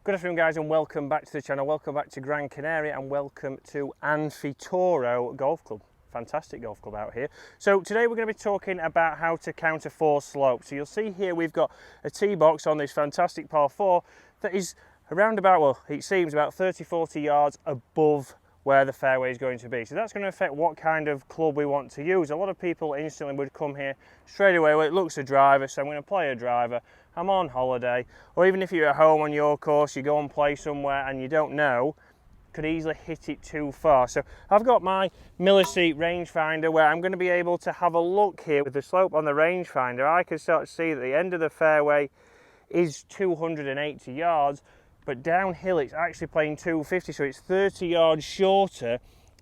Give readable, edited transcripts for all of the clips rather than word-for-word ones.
Good afternoon guys and welcome back to the channel, welcome back to Gran Canaria and welcome to Anfitoro Golf Club. Fantastic golf club out here. So today we're going to be talking about how to counter four slope. So you'll see here we've got a tee box on this fantastic par 4 that is around about, well it seems about 30-40 yards above where the fairway is going to be. So that's going to affect what kind of club we want to use. A lot of people instantly would come here straight away, well it looks a driver, so I'm going to play a driver. I'm on holiday, or even if you're at home on your course, you go and play somewhere and you don't know, could easily hit it too far. So I've got my Milliseat rangefinder where I'm going to be able to have a look here with the slope on the rangefinder. I can start to see that the end of the fairway is 280 yards, but downhill it's actually playing 250, so it's 30 yards shorter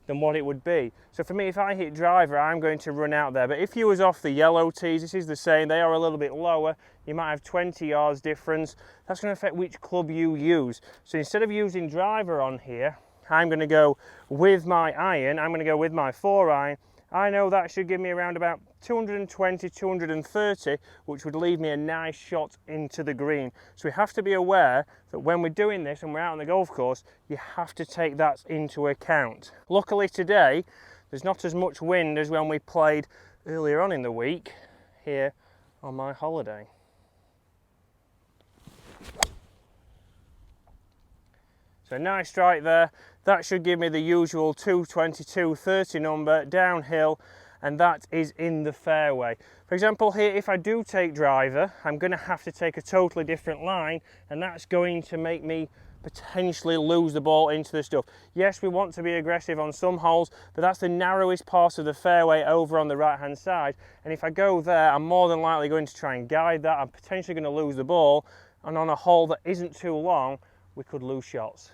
than what it would be. So for me, if I hit driver, I'm going to run out there. But if you was off the yellow tees, this is the same, they are a little bit lower. You might have 20 yards difference. That's going to affect which club you use. So instead of using driver on here, I'm going to go with my iron, I'm going to go with my 4-iron. I know that should give me around about 220, 230, which would leave me a nice shot into the green. So we have to be aware that when we're doing this and we're out on the golf course, you have to take that into account. Luckily today, there's not as much wind as when we played earlier on in the week here on my holiday. So nice strike there. That should give me the usual 220, 230 number downhill, and that is in the fairway. For example here, if I do take driver, I'm going to have to take a totally different line, and that's going to make me potentially lose the ball into the stuff. Yes, we want to be aggressive on some holes, but that's the narrowest part of the fairway over on the right hand side, and if I go there, I'm more than likely going to try and guide that. I'm potentially going to lose the ball, and on a hole that isn't too long, we could lose shots.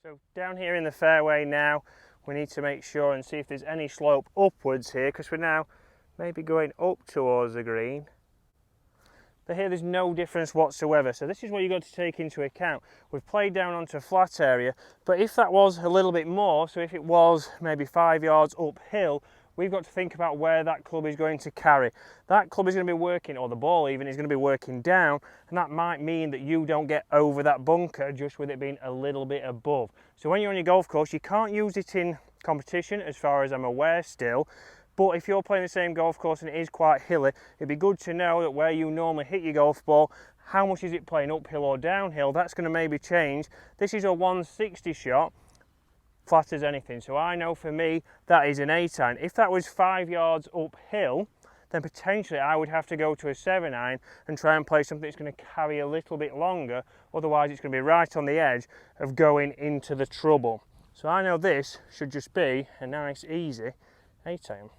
So down here in the fairway now, we need to make sure and see if there's any slope upwards here, because we're now maybe going up towards the green. But here there's no difference whatsoever, so this is what you've got to take into account. We've played down onto a flat area, but if that was a little bit more, so if it was maybe 5 yards uphill, we've got to think about where that club is going to carry. That club is going to be working, or the ball even, is going to be working down, and that might mean that you don't get over that bunker just with it being a little bit above. So when you're on your golf course, you can't use it in competition as far as I'm aware still, but if you're playing the same golf course and it is quite hilly, it'd be good to know that where you normally hit your golf ball, how much is it playing uphill or downhill. That's going to maybe change. This is a 160 shot, flat as anything, so I know for me that is an 8-iron. If that was 5 yards uphill, then potentially I would have to go to a 7-iron and try and play something that's going to carry a little bit longer, otherwise it's going to be right on the edge of going into the trouble. So I know this should just be a nice easy 8-iron.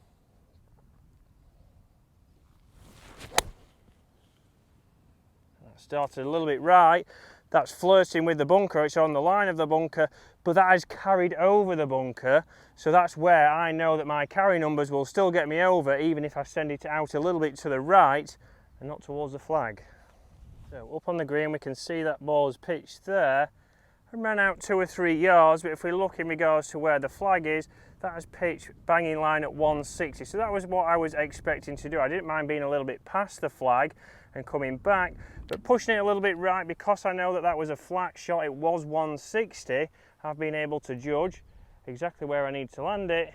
Started a little bit right. That's flirting with the bunker, it's on the line of the bunker, but that has carried over the bunker, so that's where I know that my carry numbers will still get me over, even if I send it out a little bit to the right and not towards the flag. So up on the green we can see that ball is pitched there and ran out 2 or 3 yards, but if we look in regards to where the flag is, that has pitched banging line at 160, so that was what I was expecting to do. I didn't mind being a little bit past the flag and coming back, but pushing it a little bit right, because I know that that was a flat shot, it was 160, I've been able to judge exactly where I need to land it,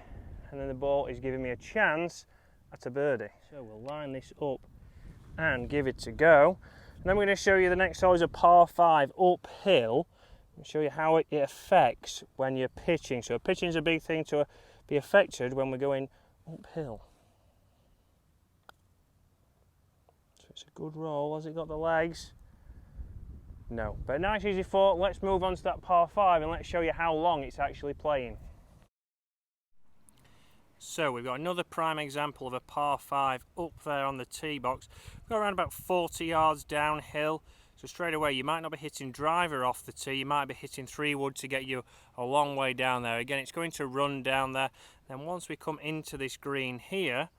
and then the ball is giving me a chance at a birdie. So we'll line this up and give it a go, and then we're going to show you the next hole is a par 5 uphill, and show you how it affects when you're pitching. So pitching is a big thing to be affected when we're going uphill. It's a good roll. Has it got the legs? No. But a nice easy 4. Let's move on to that par 5 and let's show you how long it's actually playing. So we've got another prime example of a par 5 up there on the tee box. We've got around about 40 yards downhill. So straight away you might not be hitting driver off the tee, you might be hitting 3-wood to get you a long way down there. Again, it's going to run down there. Then once we come into this green here,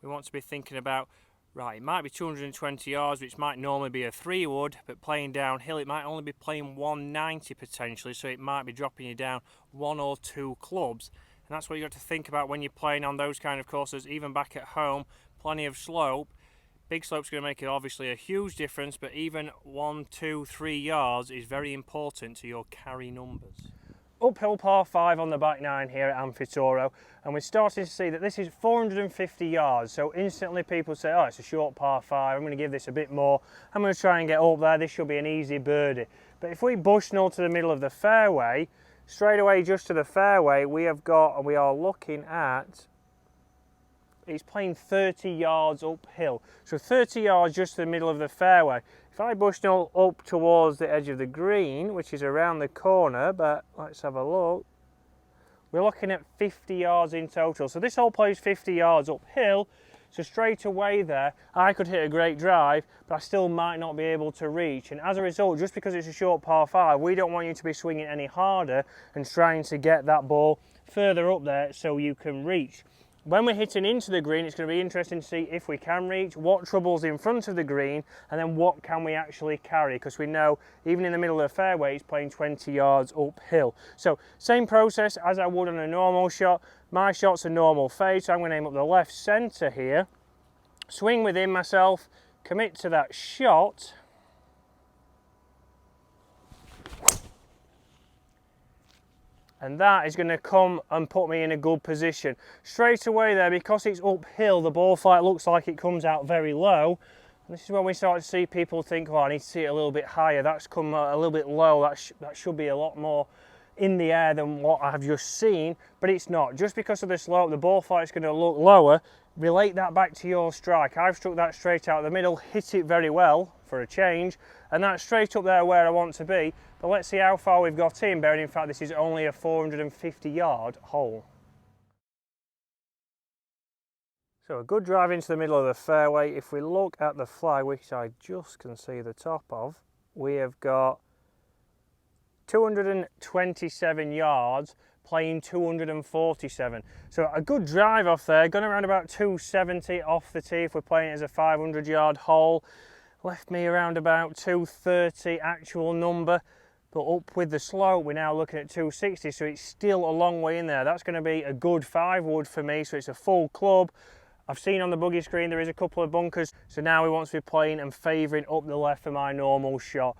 we want to be thinking about, right, it might be 220 yards, which might normally be a 3-wood, but playing downhill, it might only be playing 190 potentially, so it might be dropping you down 1 or 2 clubs. And that's what you've got to think about when you're playing on those kind of courses, even back at home, plenty of slope. Big slope's going to make it obviously a huge difference, but even 1, 2, 3 yards is very important to your carry numbers. Uphill par 5 on the back 9 here at Amphitheatre, and we're starting to see that this is 450 yards, so instantly people say, oh, it's a short par 5, I'm going to give this a bit more, I'm going to try and get up there, this should be an easy birdie. But if we Bushnell to the middle of the fairway, straight away just to the fairway, we are looking at, it's playing 30 yards uphill, so 30 yards just to the middle of the fairway. If I Bushnell up towards the edge of the green, which is around the corner, but let's have a look, we're looking at 50 yards in total. So this hole plays 50 yards uphill, so straight away there, I could hit a great drive, but I still might not be able to reach. And as a result, just because it's a short par 5, we don't want you to be swinging any harder and trying to get that ball further up there so you can reach. When we're hitting into the green, it's going to be interesting to see if we can reach, what trouble's in front of the green, and then what can we actually carry, because we know even in the middle of the fairway it's playing 20 yards uphill. So same process as I would on a normal shot. My shot's a normal fade, so I'm going to aim up the left centre here, swing within myself, commit to that shot, and that is going to come and put me in a good position. Straight away there, because it's uphill, the ball flight looks like it comes out very low. And this is when we start to see people think, oh, I need to see it a little bit higher. That's come a little bit low. That should be a lot more in the air than what I've just seen, but it's not. Just because of the slope, the ball flight is going to look lower. Relate that back to your strike. I've struck that straight out the middle, hit it very well for a change, and that's straight up there where I want to be. But let's see how far we've got in, bearing in fact this is only a 450 yard hole. So a good drive into the middle of the fairway. If we look at the flag, which I just can see the top of, we have got 227 yards, playing 247. So a good drive off there, gone around about 270 off the tee if we're playing it as a 500 yard hole. Left me around about 230 actual number, but up with the slope we're now looking at 260, so it's still a long way in there. That's going to be a good 5 wood for me, so it's a full club. I've seen on the buggy screen there is a couple of bunkers, so now we want to be playing and favouring up the left for my normal shot.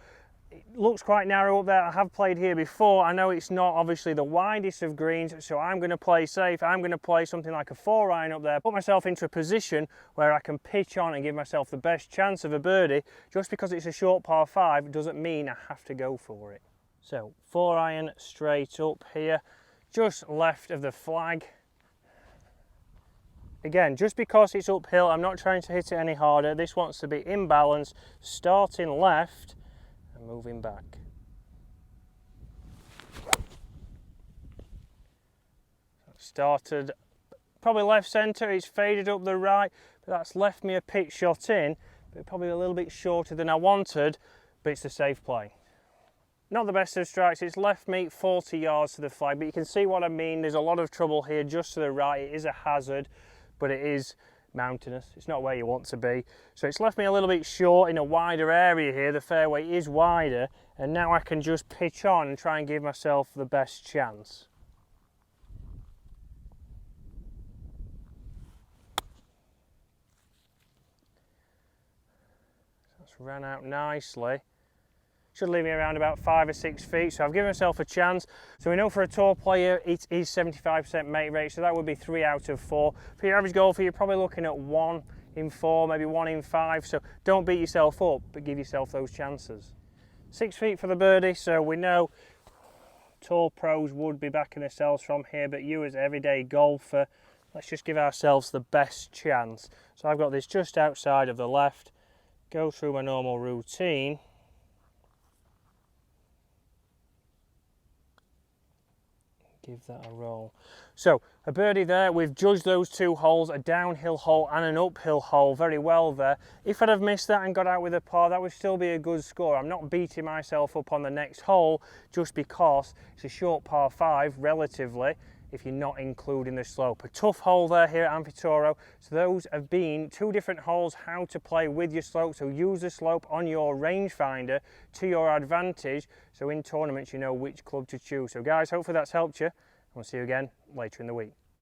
It looks quite narrow up there. I have played here before. I know it's not obviously the widest of greens, so I'm going to play safe. I'm going to play something like a 4-iron up there, put myself into a position where I can pitch on and give myself the best chance of a birdie. Just because it's a short par 5 doesn't mean I have to go for it. So 4-iron straight up here, just left of the flag. Again, just because it's uphill, I'm not trying to hit it any harder. This wants to be in balance, starting left, moving back. Started probably left centre, it's faded up the right, but that's left me a pitch shot in, but probably a little bit shorter than I wanted, but it's a safe play. Not the best of strikes, it's left me 40 yards to the flag, but you can see what I mean. There's a lot of trouble here just to the right. It is a hazard, but it is mountainous. It's not where you want to be. So it's left me a little bit short in a wider area here. The fairway is wider, and now I can just pitch on and try and give myself the best chance. That's ran out nicely. Should leave me around about 5 or 6 feet, so I've given myself a chance. So we know for a tour player it is 75% mate rate, so that would be 3 out of 4. For your average golfer, you're probably looking at 1 in 4, maybe 1 in 5, so don't beat yourself up, but give yourself those chances. 6 feet for the birdie, so we know tour pros would be backing themselves from here, but you as an everyday golfer, let's just give ourselves the best chance. So I've got this just outside of the left, go through my normal routine. Give that a roll. So a birdie there. We've judged those 2 holes, a downhill hole and an uphill hole, very well there. If I'd have missed that and got out with a par, that would still be a good score. I'm not beating myself up on the next hole just because it's a short par 5 relatively, if you're not including the slope. A tough hole there here at Amphitheatre. So those have been 2 different holes how to play with your slope. So use the slope on your rangefinder to your advantage. So in tournaments you know which club to choose. So guys, hopefully that's helped you. We'll see you again later in the week.